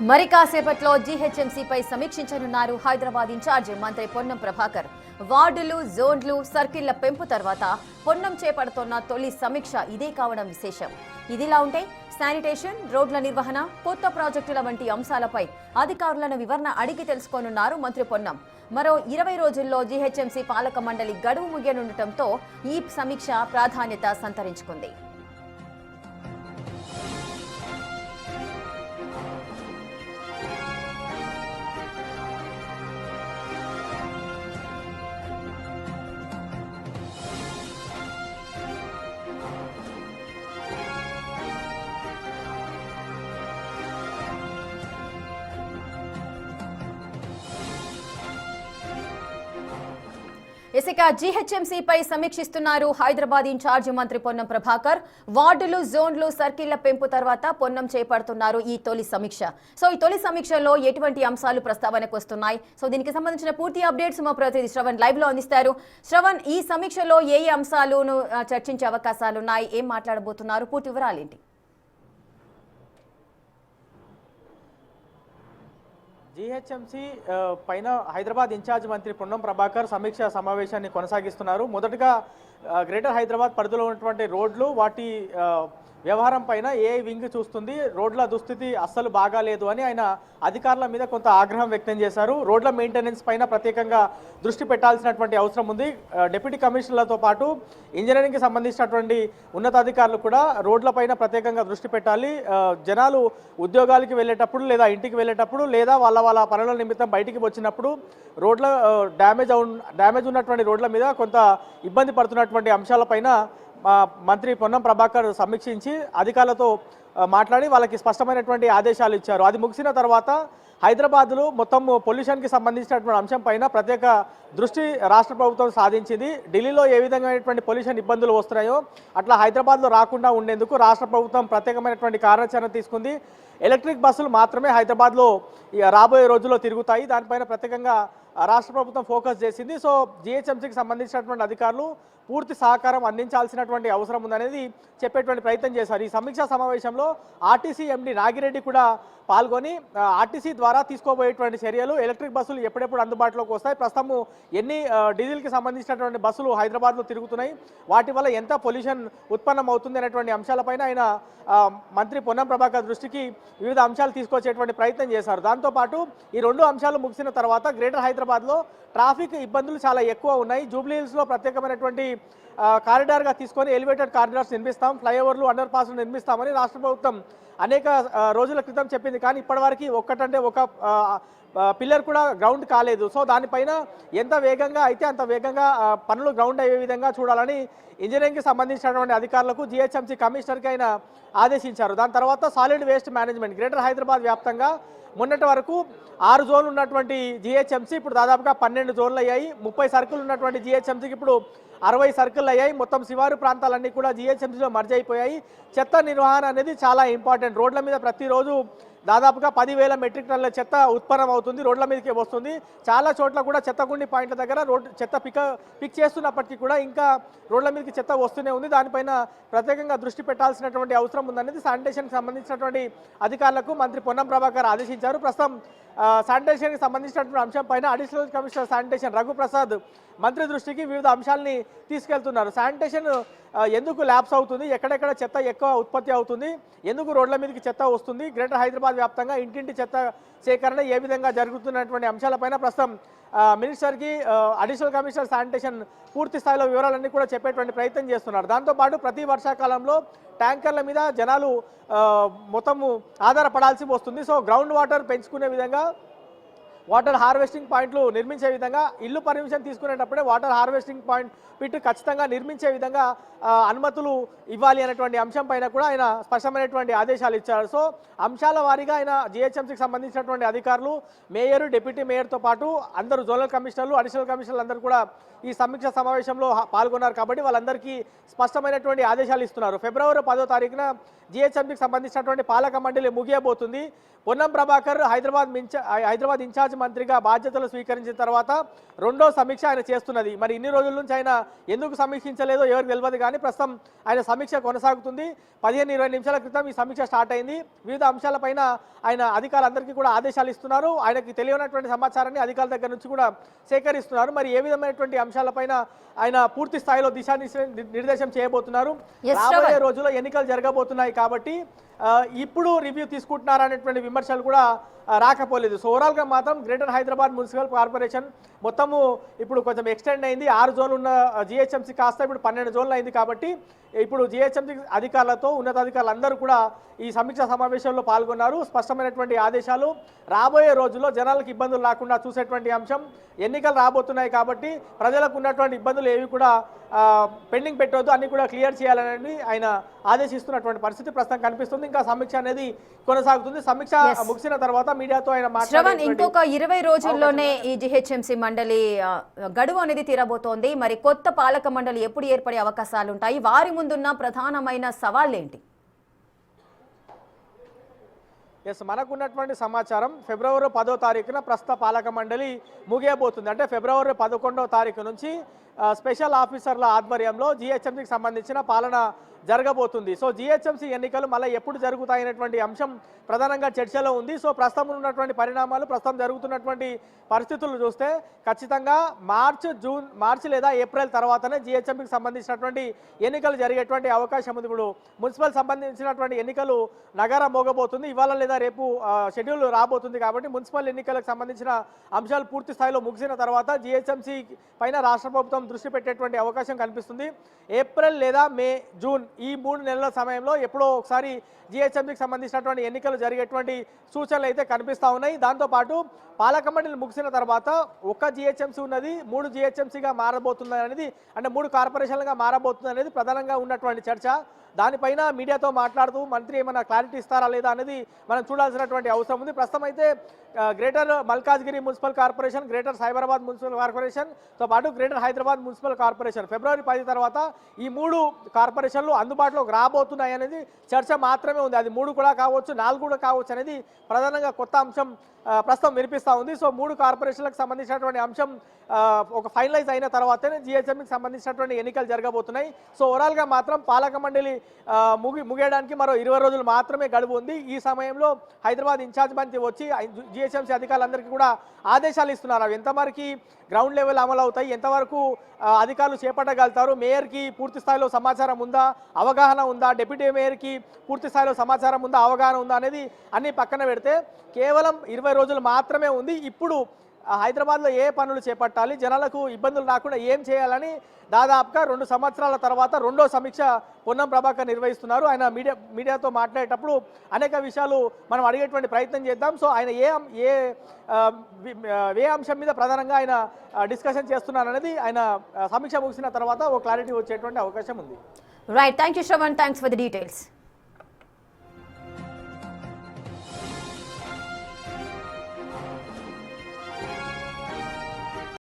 మరి కాసేపట్లో జీహెచ్ఎంసీపై సమీక్షించనున్నారు హైదరాబాద్ ఇన్ఛార్జి మంత్రి పొన్నం ప్రభాకర్. వార్డులు, జోన్లు, సర్కిళ్ల పెంపు తర్వాత పొన్నం చేపడుతున్న తొలి సమీక్ష ఇదే కావడం విశేషం. ఇదిలా ఉంటే శానిటేషన్, రోడ్ల నిర్వహణ, కొత్త ప్రాజెక్టుల వంటి అంశాలపై అధికారులను వివరణ అడిగి తెలుసుకోనున్నారు మంత్రి పొన్నం. మరో 20 రోజుల్లో జీహెచ్ఎంసీ పాలక మండలి గడువు ముగియనుండటంతో ఈ సమీక్ష ప్రాధాన్యత సంతరించుకుంది. ఇక జీహెచ్ఎంసీపై సమీక్షిస్తున్నారు హైదరాబాద్ ఇన్ఛార్జి మంత్రి పొన్నం ప్రభాకర్. వార్డులు, జోన్లు, సర్కిళ్ల పెంపు తర్వాత పొన్నం చేపడుతున్నారు ఈ తొలి సమీక్ష. ఈ తొలి సమీక్షలో ఎటువంటి అంశాలు ప్రస్తావనకు వస్తున్నాయి? దీనికి సంబంధించిన పూర్తి అప్డేట్స్ మా ప్రతినిధి శ్రవణ్ లైవ్ లో అందిస్తారు. శ్రవణ్, ఈ సమీక్షలో ఏ అంశాలను చర్చించే అవకాశాలున్నాయి? ఏం మాట్లాడబోతున్నారు? పూర్తి వివరాలు ఏంటి? జీహెచ్ఎంసీ పైన హైదరాబాద్ ఇన్ఛార్జ్ మంత్రి పొన్నం ప్రభాకర్ సమీక్ష సమావేశాన్ని కొనసాగిస్తున్నారు. మొదటగా గ్రేటర్ హైదరాబాద్ పరిధిలో ఉన్నటువంటి రోడ్లు, వాటి వ్యవహారం పైన ఏ వింగ్ చూస్తుంది, రోడ్ల దుస్థితి అస్సలు బాగాలేదు అని ఆయన అధికారుల మీద కొంత ఆగ్రహం వ్యక్తం చేశారు. రోడ్ల మెయింటెనెన్స్ పైన ప్రత్యేకంగా దృష్టి పెట్టాల్సినటువంటి అవసరం ఉంది. డిప్యూటీ కమిషనర్లతో పాటు ఇంజనీరింగ్కి సంబంధించినటువంటి ఉన్నతాధికారులు కూడా రోడ్లపైన ప్రత్యేకంగా దృష్టి పెట్టాలి. జనాలు ఉద్యోగాలకి వెళ్ళేటప్పుడు, లేదా ఇంటికి వెళ్ళేటప్పుడు, లేదా వాళ్ళ పనుల నిమిత్తం బయటికి వచ్చినప్పుడు రోడ్ల డ్యామేజ్ ఉన్నటువంటి రోడ్ల మీద కొంత ఇబ్బంది పడుతున్నటువంటి అంశాలపైన మంత్రి పొన్నం ప్రభాకర్ సమీక్షించి అధికారులతో మాట్లాడి వాళ్ళకి స్పష్టమైనటువంటి ఆదేశాలు ఇచ్చారు. అది ముగిసిన తర్వాత హైదరాబాద్లో మొత్తం పొల్యూషన్కి సంబంధించినటువంటి అంశం పైన ప్రత్యేక దృష్టి రాష్ట్ర ప్రభుత్వం సాధించింది. ఢిల్లీలో ఏ విధమైనటువంటి పొల్యూషన్ ఇబ్బందులు వస్తున్నాయో అట్లా హైదరాబాద్లో రాకుండా ఉండేందుకు రాష్ట్ర ప్రభుత్వం ప్రత్యేకమైనటువంటి కార్యాచరణ తీసుకుంది. ఎలక్ట్రిక్ బస్సులు మాత్రమే హైదరాబాద్లో రాబోయే రోజుల్లో తిరుగుతాయి. దానిపైన ప్రత్యేకంగా రాష్ట్ర ప్రభుత్వం ఫోకస్ చేసింది. జీహెచ్ఎంసీకి సంబంధించినటువంటి అధికారులు పూర్తి సహకారం అందించాల్సినటువంటి అవసరం ఉందనేది చెప్పేటువంటి ప్రయత్నం చేశారు. ఈ సమీక్షా సమావేశంలో ఆర్టీసీ ఎండీ నాగిరెడ్డి కూడా పాల్గొని ఆర్టీసీ ద్వారా తీసుకోబోయేటువంటి చర్యలు, ఎలక్ట్రిక్ బస్సులు ఎప్పుడెప్పుడు అందుబాటులోకి వస్తాయి, ప్రస్తుతం ఎన్ని డీజిల్కి సంబంధించినటువంటి బస్సులు హైదరాబాద్లో తిరుగుతున్నాయి, వాటి వల్ల ఎంత పొల్యూషన్ ఉత్పన్నం అవుతుంది అనేటువంటి అంశాలపైన ఆయన మంత్రి పొన్నం ప్రభాకర్ దృష్టికి వివిధ అంశాలు తీసుకొచ్చేటువంటి ప్రయత్నం చేశారు. దాంతోపాటు ఈ రెండు అంశాలు ముగిసిన తర్వాత గ్రేటర్ హైదరాబాద్లో ట్రాఫిక్ ఇబ్బందులు చాలా ఎక్కువ ఉన్నాయి. జూబ్లీ హిల్స్లో ప్రత్యేకమైనటువంటి కారిడార్గా తీసుకొని ఎలివేటెడ్ కారిడార్స్ నిర్మిస్తాం, ఫ్లైఓవర్లు, అండర్ పాస్లు నిర్మిస్తామని రాష్ట్ర ప్రభుత్వం అనేక రోజుల క్రితం చెప్పింది. కానీ ఇప్పటివరకు ఒక పిల్లర్ కూడా గ్రౌండ్ కాలేదు. దానిపైన ఎంత వేగంగా అయితే అంత వేగంగా పనులు గ్రౌండ్ అయ్యే విధంగా చూడాలని ఇంజనీరింగ్కి సంబంధించినటువంటి అధికారులకు జీహెచ్ఎంసీ కమిషనర్కి ఆయన ఆదేశించారు. దాని తర్వాత solid waste management greater Hyderabad వ్యాప్తంగా మొన్నటి వరకు 6 జోన్లు ఉన్నటువంటి జీహెచ్ఎంసీ ఇప్పుడు దాదాపుగా 12 జోన్లు అయ్యాయి. 30 సర్కిల్ ఉన్నటువంటి జీహెచ్ఎంసీకి ఇప్పుడు 60 సర్కిల్ అయ్యాయి. మొత్తం శివారు ప్రాంతాలన్నీ కూడా జీహెచ్ఎంసీలో మర్జ్ అయిపోయాయి. చెత్త నిర్వహణ అనేది చాలా ఇంపార్టెంట్. రోడ్ల మీద ప్రతిరోజు దాదాపుగా 10,000 మెట్రిక్ టన్నుల చెత్త ఉత్పన్నం అవుతుంది, రోడ్ల మీదకి వస్తుంది. చాలా చోట్ల కూడా చెత్తగుండి పాయింట్ల దగ్గర చెత్త పిక్ చేస్తున్నప్పటికీ కూడా ఇంకా రోడ్ల మీదకి చెత్త వస్తూనే ఉంది. దానిపైన ప్రత్యేకంగా దృష్టి పెట్టాల్సినటువంటి అవసరం ఉందనేది శానిటేషన్కి సంబంధించినటువంటి అధికారులకు మంత్రి పొన్నం ప్రభాకర్ ఆదేశించారు. ప్రస్తుతం శానిటేషన్కి సంబంధించినటువంటి అంశం పైన అడిషనల్ కమిషనర్ శానిటేషన్ రఘుప్రసాద్ మంత్రి దృష్టికి వివిధ అంశాలని తీసుకెళ్తున్నారు. శానిటేషన్ ఎందుకు ల్యాబ్స్ అవుతుంది, ఎక్కడెక్కడ చెత్త ఎక్కువ ఉత్పత్తి అవుతుంది, ఎందుకు రోడ్ల మీదకి చెత్త వస్తుంది, గ్రేటర్ హైదరాబాద్ వ్యాప్తంగా ఇంటింటి చెత్త సేకరణ ఏ విధంగా జరుగుతున్నటువంటి అంశాలపైన ప్రస్తుతం మినిస్టర్కి అడిషనల్ కమిషనర్ శానిటేషన్ పూర్తి స్థాయిలో వివరాలన్నీ కూడా చెప్పేటువంటి ప్రయత్నం చేస్తున్నారు. దాంతోపాటు ప్రతి వర్షాకాలంలో ట్యాంకర్ల మీద జనాలు మొత్తము ఆధారపడాల్సి వస్తుంది. గ్రౌండ్ వాటర్ పెంచుకునే విధంగా, వాటర్ హార్వెస్టింగ్ పాయింట్లు నిర్మించే విధంగా, ఇల్లు పర్మిషన్ తీసుకునేటప్పుడే వాటర్ హార్వెస్టింగ్ పాయింట్ ఖచ్చితంగా నిర్మించే విధంగా అనుమతులు ఇవ్వాలి అనేటువంటి అంశం పైన కూడా ఆయన స్పష్టమైనటువంటి ఆదేశాలు ఇచ్చారు. అంశాల వారీగా ఆయన జీహెచ్ఎంసీకి సంబంధించినటువంటి అధికారులు, మేయర్, డిప్యూటీ మేయర్తో పాటు అందరూ జోనల్ కమిషనర్లు, అడిషనల్ కమిషనర్లు అందరూ కూడా ఈ సమీక్ష సమావేశంలో పాల్గొన్నారు. కాబట్టి వాళ్ళందరికీ స్పష్టమైనటువంటి ఆదేశాలు ఇస్తున్నారు. ఫిబ్రవరి 10వ తారీఖున జీహెచ్ఎంసీకి సంబంధించినటువంటి పాలక మండలి ముగియబోతుంది. పొన్నం ప్రభాకర్ హైదరాబాద్ ఇన్ఛార్జ్ మంత్రిగా బాధ్యతలు స్వీకరించిన తర్వాత రెండో సమీక్ష ఆయన చేస్తున్నది. మరి ఇన్ని రోజుల నుంచి ఆయన ఎందుకు సమీక్షించలేదో ఎవరికి తెలియదు, కానీ ప్రస్తుతం ఆయన సమీక్ష కొనసాగుతుంది. 15-20 నిమిషాల క్రితం ఈ సమీక్ష స్టార్ట్ అయింది. వివిధ అంశాలపైన ఆయన అధికారులందరికీ కూడా ఆదేశాలు ఇస్తున్నారు. ఆయనకి తెలియనటువంటి సమాచారాన్ని అధికారుల దగ్గర నుంచి కూడా సేకరిస్తున్నారు. మరి ఏ విధమైనటువంటి అంశాలపైన ఆయన పూర్తి స్థాయిలో నిర్దేశం చేయబోతున్నారు. రాబోయే రోజుల్లో ఎన్నికలు జరగబోతున్నాయి కాబట్టి ఇప్పుడు రివ్యూ తీసుకుంటున్నారు అనేటువంటి విమర్శలు కూడా రాకపోలేదు. సో ఓవరాల్గా మాత్రం గ్రేటర్ హైదరాబాద్ మున్సిపల్ కార్పొరేషన్ మొత్తము ఇప్పుడు కొంచెం ఎక్స్టెండ్ అయింది. 6 జోన్లు ఉన్న జిహెచ్ఎంసీ కాస్త ఇప్పుడు 12 జోన్లు అయింది. కాబట్టి ఇప్పుడు జిహెచ్ఎంసీ అధికారులతో ఉన్నతాధికారులు అందరూ కూడా ఈ సమీక్షా సమావేశంలో పాల్గొన్నారు. స్పష్టమైనటువంటి ఆదేశాలు, రాబోయే రోజుల్లో జనాలకు ఇబ్బందులు రాకుండా చూసేటువంటి అంశం. ఎన్నికలు రాబోతున్నాయి కాబట్టి ప్రజలకు ఉన్నటువంటి ఇబ్బందులు ఏవి కూడా పెండింగ్ పెట్టవద్దు, అన్ని కూడా క్లియర్ చేయాలనేది ఆయన ఆదేశిస్తున్నటువంటి పరిస్థితి ప్రస్తుతం కనిపిస్తుంది. ఇంకా సమీక్ష అనేది కొనసాగుతుంది. సమీక్ష ముగిసిన తర్వాత మీడియాతో ఆయన మాట్లాడారు. ఇంకొక 20 రోజుల్లోనే ఈ జిహెచ్ఎంసీ మండలి గడువు అనేది తీరబోతోంది. మరి కొత్త పాలక మండలి ఎప్పుడు ఏర్పడే అవకాశాలు ఉంటాయి? వారి ముందున్న ప్రధానమైన సవాళ్ళేంటి? మనకున్నటువంటి సమాచారం ఫిబ్రవరి 10వ తారీఖున ప్రస్తుత పాలక మండలి ముగియబోతుంది. అంటే ఫిబ్రవరి 11వ తారీఖు నుంచి స్పెషల్ ఆఫీసర్ల ఆధ్వర్యంలో జిహెచ్ఎంసీకి సంబంధించిన పాలన జరగబోతుంది. సో జిహెచ్ఎంసీ ఎన్నికలు మళ్ళీ ఎప్పుడు జరుగుతాయనేటువంటి అంశం ప్రధానంగా చర్చలో ఉంది. సో ప్రస్తుతం ఉన్నటువంటి పరిణామాలు, ప్రస్తుతం జరుగుతున్నటువంటి పరిస్థితులు చూస్తే ఖచ్చితంగా మార్చి లేదా ఏప్రిల్ తర్వాతనే జిహెచ్ఎంసీకి సంబంధించినటువంటి ఎన్నికలు జరిగేటువంటి అవకాశం ఉంది. ఇప్పుడు మున్సిపల్ సంబంధించినటువంటి ఎన్నికలు నగరం మోగబోతుంది. ఇవాళ లేదా రేపు షెడ్యూల్ రాబోతుంది. కాబట్టి మున్సిపల్ ఎన్నికలకు సంబంధించిన అంశాలు పూర్తి స్థాయిలో ముగిసిన తర్వాత జిహెచ్ఎంసీ పైన రాష్ట్ర ప్రభుత్వం దృష్టి పెట్టేటువంటి అవకాశం కనిపిస్తుంది. ఏప్రిల్ లేదా మే, జూన్ ఈ 3 నెలల సమయంలో ఎప్పుడో ఒకసారి జిహెచ్ఎంసీకి సంబంధించినటువంటి ఎన్నికలు జరిగేటువంటి సూచనలు అయితే కనిపిస్తూ ఉన్నాయి. దాంతోపాటు పాలక మండలి ముగిసిన తర్వాత ఒక్క జిహెచ్ఎంసీ ఉన్నది 3 జిహెచ్ఎంసీగా మారబోతుంది అనేది, అంటే 3 కార్పొరేషన్లుగా మారబోతుంది అనేది ప్రధానంగా ఉన్నటువంటి చర్చ. దానిపైన మీడియాతో మాట్లాడుతూ మంత్రి ఏమైనా క్లారిటీ ఇస్తారా లేదా అనేది మనం చూడాల్సినటువంటి అవసరం ఉంది. ప్రస్తుతం అయితే greater Malkajgiri municipal corporation, greater Cyberabad municipal కార్పొరేషన్తో పాటు గ్రేటర్ హైదరాబాద్ మున్సిపల్ కార్పొరేషన్ ఫిబ్రవరి 10 తర్వాత ఈ 3 కార్పొరేషన్లు అందుబాటులోకి రాబోతున్నాయి అనేది చర్చ మాత్రమే ఉంది. అది 3 కూడా కావచ్చు, 4 కూడా కావచ్చు అనేది ప్రధానంగా కొత్త అంశం ప్రస్తుతం వినిపిస్తూ ఉంది. సో 3 కార్పొరేషన్లకు సంబంధించినటువంటి అంశం ఒక ఫైనలైజ్ అయిన తర్వాతనే జిహెచ్ఎంసీకి సంబంధించినటువంటి ఎన్నికలు జరగబోతున్నాయి. సో ఓవరాల్గా మాత్రం పాలక మండలి ముగియడానికి మరో 20 రోజులు మాత్రమే గడువు ఉంది. ఈ సమయంలో హైదరాబాద్ ఇన్ఛార్జ్ మంత్రి వచ్చి జిహెచ్ఎంసీ అధికారులందరికీ కూడా ఆదేశాలు ఇస్తున్నారు. అవి ఎంతవరకు గ్రౌండ్ లెవెల్ అమలు అవుతాయి, ఎంతవరకు అధికారులు చేపట్టగలుగుతారు, మేయర్కి పూర్తి స్థాయిలో సమాచారం ఉందా, అవగాహన ఉందా, డిప్యూటీ మేయర్కి పూర్తి స్థాయిలో సమాచారం ఉందా, అవగాహన ఉందా అనేది అన్ని పక్కన పెడితే కేవలం 20 రోజులు మాత్రమే ఉంది. ఇప్పుడు హైదరాబాద్లో ఏ పనులు చేపట్టాలి, జనాలకు ఇబ్బందులు రాకుండా ఏం చేయాలని దాదాపుగా 2 సంవత్సరాల తర్వాత రెండో సమీక్ష పొన్నం ప్రభాకర్ నిర్వహిస్తున్నారు. ఆయన మీడియాతో మాట్లాడేటప్పుడు అనేక విషయాలు మనం అడిగేటువంటి ప్రయత్నం చేద్దాం. సో ఆయన ఏ అంశం మీద ప్రధానంగా ఆయన డిస్కషన్ చేస్తున్నారు అనేది ఆయన సమీక్ష ముగిసిన తర్వాత ఓ క్లారిటీ వచ్చేటువంటి అవకాశం ఉంది. Right, thank you Shravan, thanks for the details.